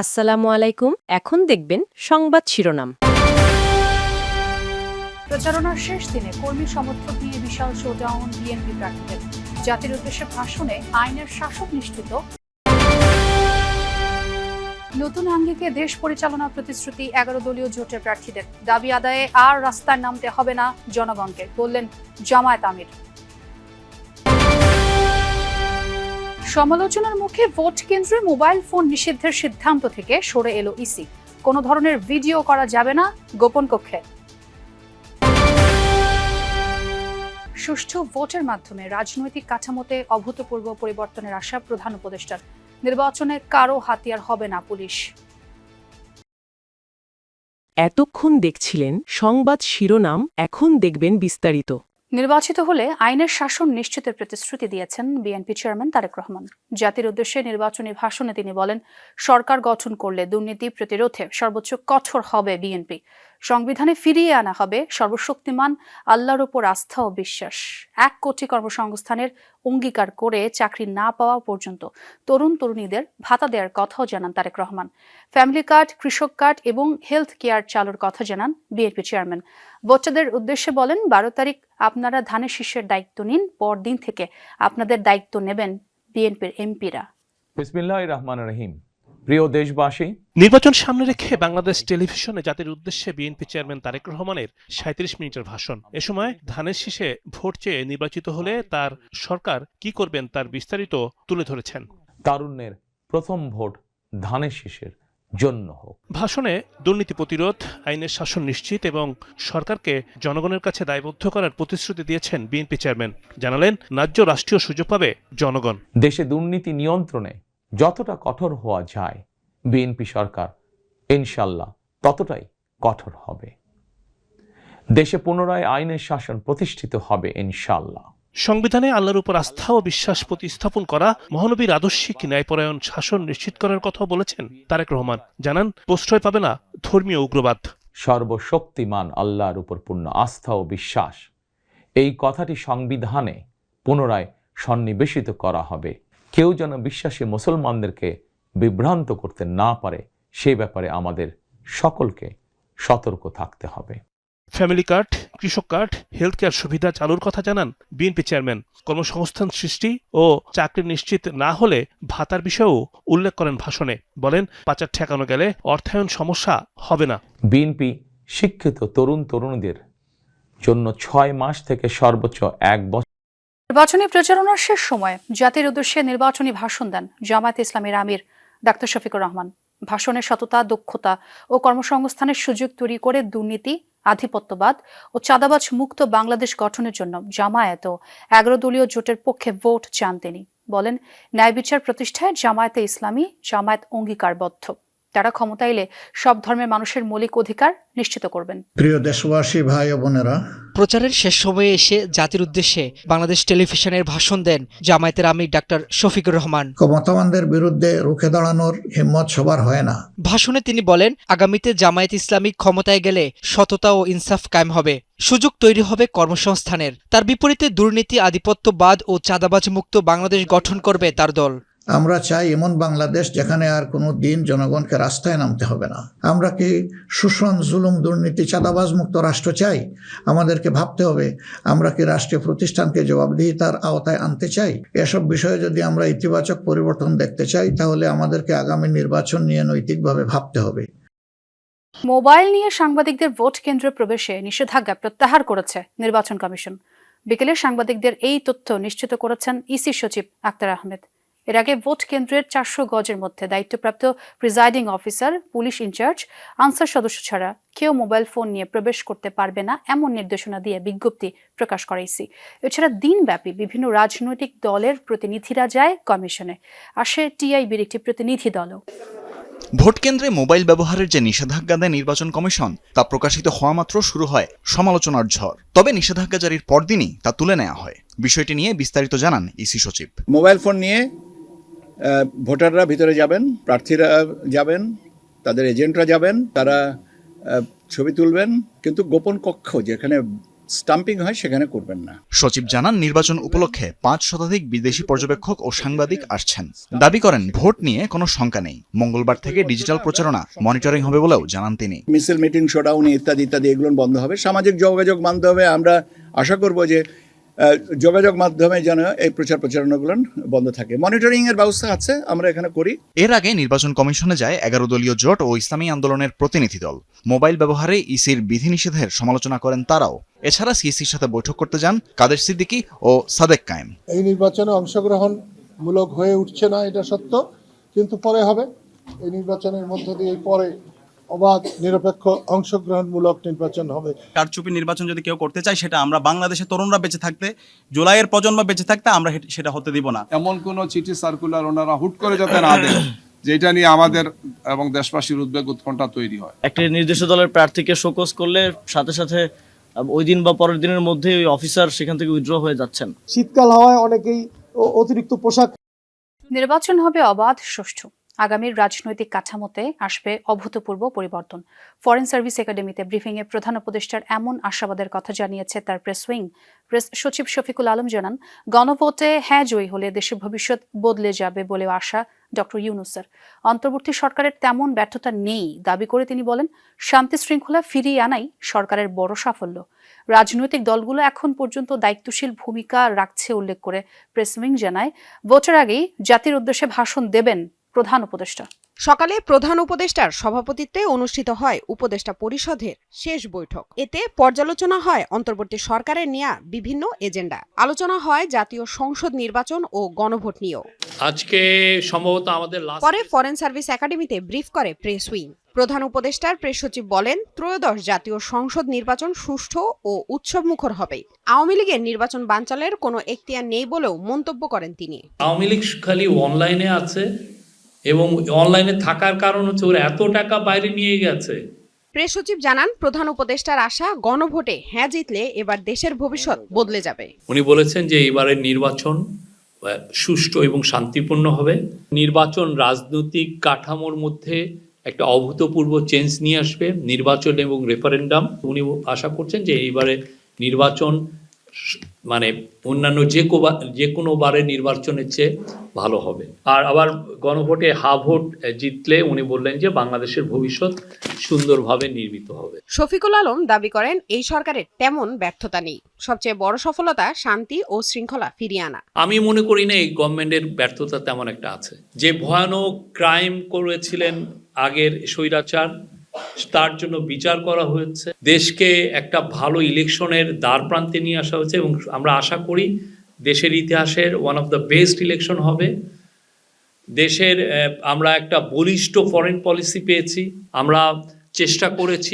আসসালামু আলাইকুম। এখন দেখবেন সংবাদ শিরোনাম। প্রচারণার শেষ দিনে কর্মী সমর্থক নিয়ে বিশাল শোডাউন বিএনপি প্রার্থীদের। জাতির উদ্দেশ্যে ভাষণে আইনের শাসন নিশ্চিত। নতুন আঙ্গিকে দেশ পরিচালনার প্রতিশ্রুতি 11 দলীয় জোটের প্রার্থীদের। দাবি আদায়ে আর রাস্তায় নামতে হবে না জনগণকে, বললেন জামায়াত আমির। সমালোচনার মুখে ভোট কেন্দ্রে মোবাইল ফোন নিষিদ্ধের সিদ্ধান্ত থেকে সরে এলো ইসি। কোনো ধরনের ভিডিও করা যাবে না গোপন কক্ষে। সুষ্ঠু ভোটের মাধ্যমে রাজনৈতিক কাঠামোতে অভূতপূর্ব পরিবর্তনের আশা প্রধান উপদেষ্টার। নির্বাচনে কারো হাতিয়ার হবে না পুলিশ। এতক্ষণ দেখছিলেন সংবাদ শিরোনাম, এখন দেখবেন বিস্তারিত। নির্বাচিত হলে আইনের শাসন নিশ্চিতের প্রতিশ্রুতি দিয়েছেন বিএনপি চেয়ারম্যান তারেক রহমান। জাতির উদ্দেশ্যে নির্বাচনী ভাষণে তিনি বলেন, সরকার গঠন করলে দুর্নীতি প্রতিরোধে সর্বোচ্চ কঠোর হবে বিএনপি। সংবিধানে ফিরিয়ে আনা হবে সর্বশক্তিমান আল্লাহর উপর আস্থা ও বিশ্বাস। 1 কোটি কর্মসংস্থানের অঙ্গীকার করে চাকরি না পাওয়া পর্যন্ত তরুণ তরুণীদের ভাতা দেওয়ার কথাও জানান তারেক রহমান। ফ্যামিলি কার্ড, কৃষক কার্ড এবং হেলথ কেয়ার চালুর কথা জানান বিএনপি চেয়ারম্যান। ভোটারদের উদ্দেশ্যে বলেন, 12 তারিখ আপনারা ধানের শীষের দায়িত্ব নিন, পরদিন থেকে আপনাদের দায়িত্ব নেবেন বিএনপির এমপিরা। বিসমিল্লাহির রহমানির রহিম। প্রিয় দেশবাসী, নির্বাচন সামনে রেখে বাংলাদেশ টেলিভিশনে জাতির উদ্দেশ্যে বিএনপি চেয়ারম্যান তারেক রহমানের 37 মিনিটের ভাষণ। এ সময় ধানের শীষে ভোট চেয়ে নির্বাচিত হলে তার সরকার কি করবেন তার বিস্তারিত তুলে ধরেছেন। তারুণ্যের প্রথম ভোট ধানের শীষের জন্য হোক। ভাষণে দুর্নীতি প্রতিরোধ, আইনের শাসন নিশ্চিত এবং সরকারকে জনগণের কাছে দায়বদ্ধ করার প্রতিশ্রুতি দিয়েছেন বিএনপি চেয়ারম্যান। জানালেন, ন্যায্য রাষ্ট্রীয় সুযোগ পাবে জনগণ। দেশে দুর্নীতি নিয়ন্ত্রণে যতটা কঠোর হওয়া যায় বিএনপি সরকার ইনশাল্লাহ ততটাই কঠোর হবে। দেশে পুনরায় আইনের শাসন প্রতিষ্ঠিত হবে ইনশাল্লাহ। সংবিধানে আল্লাহর উপর আস্থা ও বিশ্বাস প্রতিস্থাপন করা, মহানবীর আদর্শিক ন্যায়পরায়ণ শাসন নিশ্চিত করার কথাও বলেছেন তারেক রহমান। জানান, প্রশ্রয় পাবে না ধর্মীয় উগ্রবাদ। সর্বশক্তিমান আল্লাহর উপর পূর্ণ আস্থা ও বিশ্বাস, এই কথাটি সংবিধানে পুনরায় সন্নিবেশিত করা হবে। কেউ যেন বিশ্বাসী মুসলমানদেরকে বিভ্রান্ত করতে না পারে, সে ব্যাপারে আমাদের সকলকে সতর্ক থাকতে হবে। ফ্যামিলি কার্ড, কৃষক কার্ড, হেলথ কেয়ার সুবিধা চালুর কথা জানান বিএনপি চেয়ারম্যান। কর্মসংস্থান সৃষ্টি ও চাকরি নিশ্চিত না হলে ভাতার বিষয়েও উল্লেখ করেন ভাষণে। বলেন, পাচার ঠেকানো গেলে অর্থায়ন সমস্যা হবে না। বিএনপি শিক্ষিত তরুণ তরুণীদের জন্য 6 মাস থেকে সর্বোচ্চ 1 বছর। নির্বাচনী প্রচারণার শেষ সময়ে জাতির উদ্দেশ্যে নির্বাচনী ভাষণ দেন জামায়াত ইসলামীর আমির ডাক্তার শফিকুর রহমান। ভাষণে সততা, দক্ষতা ও কর্মসংস্থানের সুযোগ তৈরি করে দুর্নীতি, আধিপত্যবাদ ও চাঁদাবাজ মুক্ত বাংলাদেশ গঠনের জন্য জামায়াত ও 11 দলীয় জোটের পক্ষে ভোট চান তিনি। বলেন, ন্যায় বিচার প্রতিষ্ঠায় জামায়াতে ইসলামী জামায়াত অঙ্গীকারবদ্ধ। তারা ক্ষমতা এলে সব ধর্মের মানুষের মৌলিক অধিকার নিশ্চিত করবেন। প্রিয় দেশবাসী, ভাই ও বোনেরা, প্রচারের শেষ সময়ে এসে জাতির উদ্দেশ্যে বাংলাদেশ টেলিভিশনের ভাষণ দেন জামায়াতের আমির ডাক্তার শফিকুর রহমান। ক্ষমতাবানদের বিরুদ্ধে রুখে দাঁড়ানোর হিম্মত সবার হয় না। ভাষণে তিনি বলেন, আগামীতে জামায়াত ইসলামী ক্ষমতায় গেলে সততা ও ইনসাফ কায়েম হবে, সুযোগ তৈরি হবে কর্মসংস্থানের। তার বিপরীতে দুর্নীতি, আধিপত্যবাদ ও চাঁদাবাজ মুক্ত বাংলাদেশ গঠন করবে তার দল। আমরা চাই এমন বাংলাদেশ যেখানে আর কোনো দিন জনগণকে রাস্তায় নামতে হবে না। আমরা কি শোষণ, জুলুম, দুর্নীতি, চাঁদাবাজ মুক্ত রাষ্ট্র চাই? আমাদেরকে ভাবতে হবে, আমরা কি রাষ্ট্রীয় প্রতিষ্ঠানকে জবাবদিহিতার আওতায় আনতে চাই? এসব বিষয়ে যদি আমরা ইতিবাচক পরিবর্তন দেখতে চাই, তাহলে আমাদেরকে আগামী নির্বাচন নিয়ে নৈতিকভাবে ভাবতে হবে। মোবাইল নিয়ে সাংবাদিকদের ভোট কেন্দ্রে প্রবেশে নিষেধাজ্ঞা প্রত্যাহার করেছে নির্বাচন কমিশন। বিকেলে সাংবাদিকদের এই তথ্য নিশ্চিত করেছেন ইসি সচিব আক্তার আহমেদ। এর আগে ভোট কেন্দ্রের 400 গজের মধ্যে দায়িত্বপ্রাপ্ত presiding officer, police incharge, Ansar সদস্য ছাড়া কেউ মোবাইল ফোন নিয়ে প্রবেশ করতে পারবে না এমন নির্দেশনা দিয়ে বিজ্ঞপ্তি প্রকাশ করে ইসি। এছাড়া দিনব্যাপী বিভিন্ন রাজনৈতিক দলের প্রতিনিধিরা যায় কমিশনে। আসে টিআইবির একটি প্রতিনিধি দলও। ভোট কেন্দ্রে মোবাইল ব্যবহারের যে নিষেধাজ্ঞা দেয় নির্বাচন কমিশন, তা প্রকাশিত হওয়া মাত্র শুরু হয় সমালোচনার ঝড়। তবে নিষেধাজ্ঞা জারির পরদিনই তা তুলে নেওয়া হয়। বিষয়টি নিয়ে বিস্তারিত জানান ইসি সচিব। মোবাইল ফোন নিয়ে ভোটাররা ভিতরে যাবেন, প্রার্থীরা যাবেন, তাদের এজেন্টরা যাবেন, তারা ছবি তুলবেন, কিন্তু গোপন কক্ষ যেখানে স্টাম্পিং হয় সেখানে করবেন না। সচিব জানান নির্বাচন উপলক্ষে 5 শতাধিক বিদেশি পর্যবেক্ষক ও সাংবাদিক আসছেন। দাবি করেন ভোট নিয়ে কোনো শঙ্কা নেই। মঙ্গলবার থেকে ডিজিটাল প্রচারণা মনিটরিং হবে বলেও জানান তিনি। মিছিল, মিটিং, শোডাউন ইত্যাদি ইত্যাদি এগুলো বন্ধ হবে। সামাজিক যোগাযোগ মানতে হবে। আমরা আশা করব যে যোগাযোগ মাধ্যমে যেন এই প্রচারণাগুলো বন্ধ থাকে। মনিটরিং এর ব্যবস্থা আছে, আমরা এখানে করি। এর আগে নির্বাচন কমিশনে যায় 11 দলীয় জোট ও ইসলামী আন্দোলনের প্রতিনিধি দল। মোবাইল ব্যবহারে ইসির বিধিনিষেধের সমালোচনা করেন তারাও। এছাড়া সিইসির সাথে বৈঠক করতে যান কাদের সিদ্দিকী ও সাদেক কায়েম। এই নির্বাচনে অংশগ্রহণমূলক হয়ে উঠছে না, এটা সত্য, কিন্তু পরে হবে। এই নির্বাচনের মধ্য দিয়ে পরে অবাধ, নিরপেক্ষ, অংশগ্রহণমূলক নির্বাচন হবে। কারচুপি নির্বাচন যদি কেউ করতে চায়, সেটা আমরা বাংলাদেশের তরুণরা বেঁচে থাকতে, জুলাইয়ের প্রজন্ম বেঁচে থাকতে আমরা সেটা হতে দিব না। এমন কোনো চিঠি সার্কুলার ওনারা হুট করে যাতে না দেন যেটা নিয়ে আমাদের এবং দেশবাসীর উদ্বেগ উৎকণ্ঠা তৈরি হয়। একটি নির্দিষ্ট দলের প্রার্থীকে শোকজ করলে সাথে সাথে ওই দিন বা পরের দিনের মধ্যে ওই অফিসার সেখান থেকে উইথড্র হয়ে যাচ্ছেন। শীতকাল হওয়ায় অনেকেই অতিরিক্ত পোশাক। নির্বাচন হবে অবাধ, সুষ্ঠু। আগামীর রাজনৈতিক কাঠামোতে আসবে অভূতপূর্ব পরিবর্তন। ফরেন সার্ভিস একাডেমিতে ব্রিফিংয়ে প্রধান উপদেষ্টার এমন আশাবাদের কথা জানিয়েছে তার প্রেস উইং। প্রেস সচিব শফিকুল আলম জানান, গণভোটে হ্যাঁ জয়ী হলে দেশের ভবিষ্যৎ বদলে যাবে বলেও আশা ডক্টর ইউনূসের। অন্তর্বর্তী সরকারের তেমন ব্যর্থতা নেই দাবি করে তিনি বলেন, শান্তি শৃঙ্খলা ফিরিয়ে আনাই সরকারের বড় সাফল্য। রাজনৈতিক দলগুলো এখন পর্যন্ত দায়িত্বশীল ভূমিকা রাখছে উল্লেখ করে প্রেস উইং জানায়, ভোটের আগেই জাতির উদ্দেশ্যে ভাষণ দেবেন প্রধান উপদেষ্টা। সকালে প্রধান উপদেষ্টার সভাপতিত্বে অনুষ্ঠিত হয় উপদেষ্টা পরিষদের শেষ বৈঠক। এতে পর্যালোচনা হয় অন্তর্বর্তী সরকারের নেয়া বিভিন্ন এজেন্ডা। আলোচনা হয় জাতীয় সংসদ নির্বাচন ও গণভোট নিয়েও। আজকে সম্ভবত আমাদের পরে ফরেন সার্ভিস একাডেমিতে ব্রিফ করে প্রেস উইং। প্রধান উপদেষ্টার প্রেস সচিব বলেন, ত্রয়োদশ জাতীয় সংসদ নির্বাচন সুষ্ঠু ও উৎসবমুখর হবে। আওয়ামী লীগের নির্বাচন বানচালের কোনো এখতিয়ার নেই বলেও মন্তব্য করেন তিনি। আওয়ামী লীগ খালি অনলাইনে আছে এবং অনলাইনে থাকার কারণ হচ্ছে ওরা এত টাকা বাইরে নিয়ে গেছে। প্রেস সচিব জানান, প্রধান উপদেষ্টার আশা গণভোটে হ্যাঁ জিতলে এবার দেশের ভবিষ্যৎ বদলে যাবে। উনি বলেছেন যে এবারের নির্বাচন সুষ্ঠু এবং শান্তিপূর্ণ হবে। নির্বাচন রাজনৈতিক কাঠামোর মধ্যে একটা অভূতপূর্ব চেঞ্জ নিয়ে আসবে, নির্বাচন এবং রেফারেন্ডাম। উনি আশা করছেন যে এইবারে নির্বাচন মানে অন্যান্য যে কোনো বারের নির্বাচনের চেয়ে ভালো হবে। আর আবার গণভোটে হা ভোট জিতলে উনি বললেন যে বাংলাদেশের ভবিষ্যৎ সুন্দরভাবে নির্মিত হবে। শফিকুল আলম দাবি করেন, এই সরকারের তেমন ব্যর্থতা নেই। সবচেয়ে বড় সফলতা শান্তি ও শৃঙ্খলা ফিরিয়ে আনা। আমি মনে করি না এই গভর্নমেন্টের ব্যর্থতা তেমন একটা আছে। যে ভয়ানক ক্রাইম করেছিলেন আগের স্বৈরাচার, তার জন্য বিচার করা হয়েছে। দেশকে একটা ভালো ইলেকশনের দ্বার প্রান্তে নিয়ে আসা হয়েছে এবং আমরা আশা করি দেশের ইতিহাসের one of the best election হবে। দেশের আমরা একটা বলিষ্ঠ ফরেন পলিসি পেয়েছি। আমরা চেষ্টা করেছি